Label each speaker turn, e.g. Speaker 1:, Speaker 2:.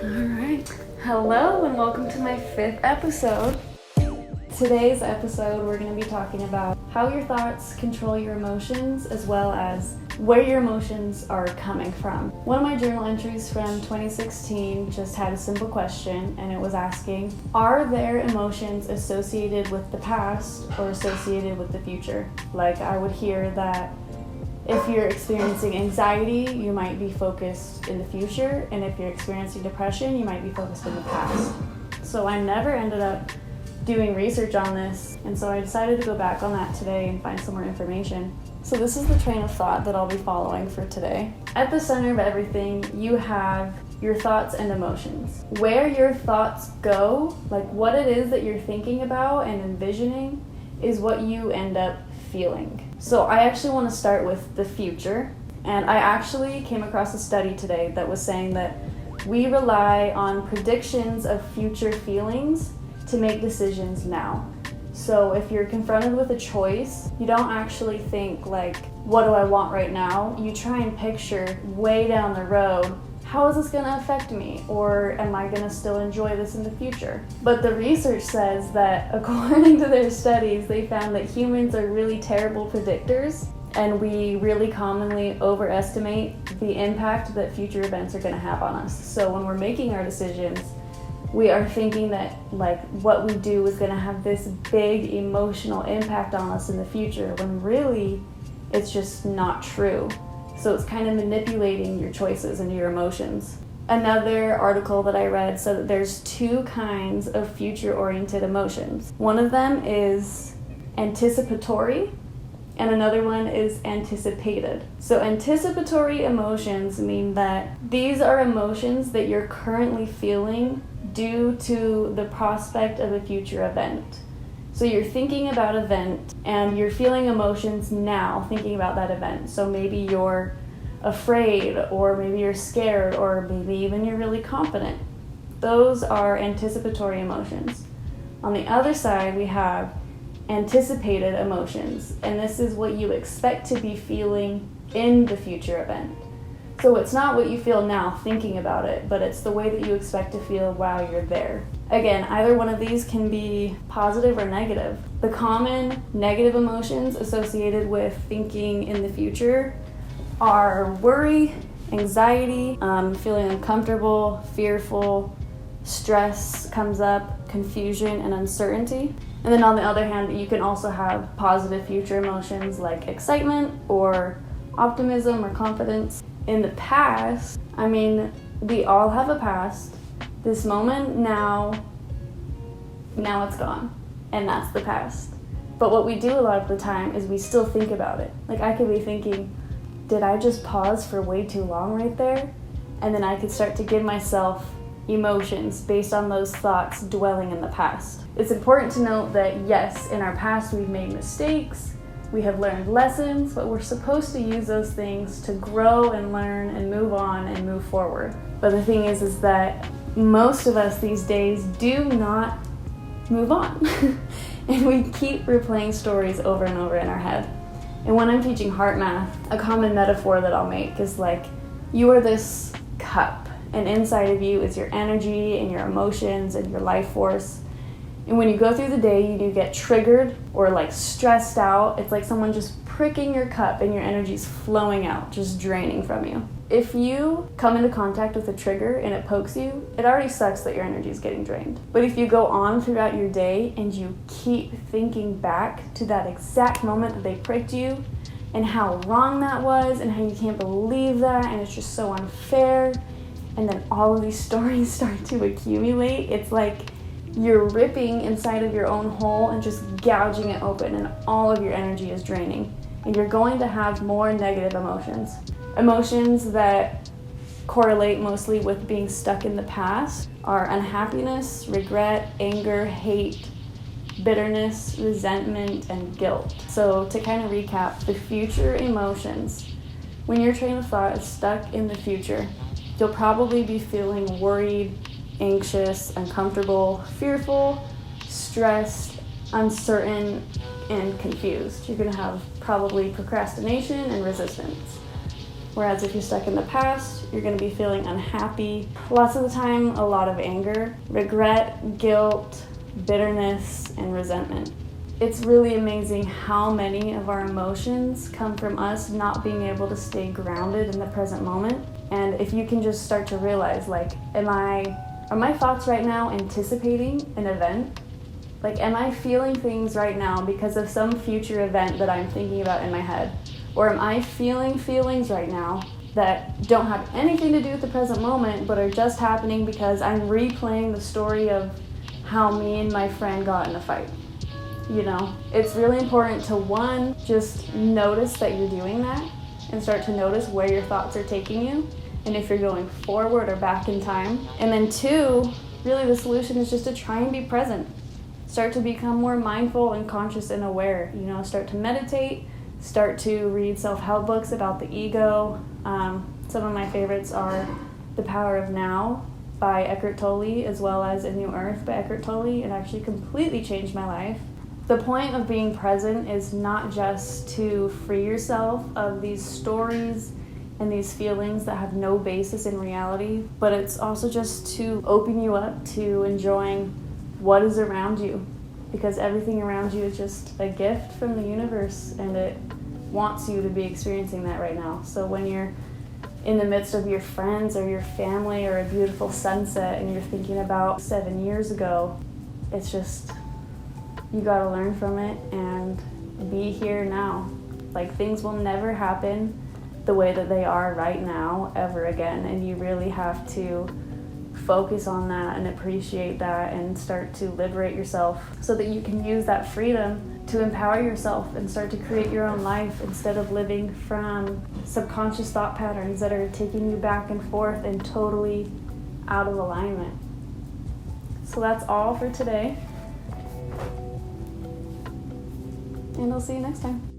Speaker 1: Alright. Hello and welcome to my 5th episode. Today's episode we're going to be talking about how your thoughts control your emotions as well as where your emotions are coming from. One of my journal entries from 2016 just had a simple question, and it was asking, are there emotions associated with the past or associated with the future? Like, I would hear that if you're experiencing anxiety, you might be focused in the future, and if you're experiencing depression, you might be focused in the past. So I never ended up doing research on this, and so I decided to go back on that today and find some more information. So this is the train of thought that I'll be following for today. At the center of everything, you have your thoughts and emotions. Where your thoughts go, like what it is that you're thinking about and envisioning, is what you end up feeling. So I actually want to start with the future, and I actually came across a study today that was saying that we rely on predictions of future feelings to make decisions now. So if you're confronted with a choice, you don't actually think like, what do I want right now? You try and picture way down the road, how is this going to affect me? Or am I going to still enjoy this in the future? But the research says that according to their studies, they found that humans are really terrible predictors, and we really commonly overestimate the impact that future events are going to have on us. So when we're making our decisions, we are thinking that like what we do is going to have this big emotional impact on us in the future, when really it's just not true. So it's kind of manipulating your choices and your emotions. Another article that I read said that there's 2 kinds of future-oriented emotions. One of them is anticipatory, and another one is anticipated. So anticipatory emotions mean that these are emotions that you're currently feeling due to the prospect of a future event. So you're thinking about an event and you're feeling emotions now thinking about that event. So maybe you're afraid, or maybe you're scared, or maybe even you're really confident. Those are anticipatory emotions. On the other side, we have anticipated emotions, and this is what you expect to be feeling in the future event. So it's not what you feel now thinking about it, but it's the way that you expect to feel while you're there. Again, either one of these can be positive or negative. The common negative emotions associated with thinking in the future are worry, anxiety, feeling uncomfortable, fearful, stress comes up, confusion, and uncertainty. And then on the other hand, you can also have positive future emotions like excitement or optimism or confidence. In the past, we all have a past. This moment now it's gone, and that's the past. But what we do a lot of the time is we still think about it. Like, I could be thinking, did I just pause for way too long right there? And then I could start to give myself emotions based on those thoughts dwelling in the past. It's important to note that yes, in our past we've made mistakes, we have learned lessons, but we're supposed to use those things to grow and learn and move on and move forward. But the thing is that most of us these days do not move on. And we keep replaying stories over and over in our head. And when I'm teaching heart math, a common metaphor that I'll make is like, you are this cup, and inside of you is your energy and your emotions and your life force. And when you go through the day, you do get triggered or like stressed out. It's like someone just pricking your cup and your energy's flowing out, just draining from you. If you come into contact with a trigger and it pokes you, it already sucks that your energy is getting drained. But if you go on throughout your day and you keep thinking back to that exact moment that they pricked you and how wrong that was and how you can't believe that and it's just so unfair, and then all of these stories start to accumulate, it's like you're ripping inside of your own hole and just gouging it open, and all of your energy is draining. And you're going to have more negative emotions. Emotions that correlate mostly with being stuck in the past are unhappiness, regret, anger, hate, bitterness, resentment, and guilt. So to kind of recap, the future emotions, when your train of thought is stuck in the future, you'll probably be feeling worried, anxious, uncomfortable, fearful, stressed, uncertain, and confused. You're going to have probably procrastination and resistance. Whereas if you're stuck in the past, you're going to be feeling unhappy. Lots of the time, a lot of anger, regret, guilt, bitterness, and resentment. It's really amazing how many of our emotions come from us not being able to stay grounded in the present moment. And if you can just start to realize, like, are my thoughts right now anticipating an event? Like, am I feeling things right now because of some future event that I'm thinking about in my head? Or am I feeling feelings right now that don't have anything to do with the present moment, but are just happening because I'm replaying the story of how me and my friend got in a fight? You know, it's really important to, one, just notice that you're doing that and start to notice where your thoughts are taking you and if you're going forward or back in time. And then two, really the solution is just to try and be present. Start to become more mindful and conscious and aware. You know, start to meditate, start to read self-help books about the ego. Some of my favorites are The Power of Now by Eckhart Tolle, as well as A New Earth by Eckhart Tolle. It actually completely changed my life. The point of being present is not just to free yourself of these stories and these feelings that have no basis in reality, but it's also just to open you up to enjoying what is around you, because everything around you is just a gift from the universe and it wants you to be experiencing that right now. So when you're in the midst of your friends or your family or a beautiful sunset and you're thinking about 7 years ago, it's just, you gotta learn from it and be here now. Like, things will never happen the way that they are right now ever again, and you really have to focus on that and appreciate that and start to liberate yourself so that you can use that freedom to empower yourself and start to create your own life instead of living from subconscious thought patterns that are taking you back and forth and totally out of alignment. So that's all for today. And I'll see you next time.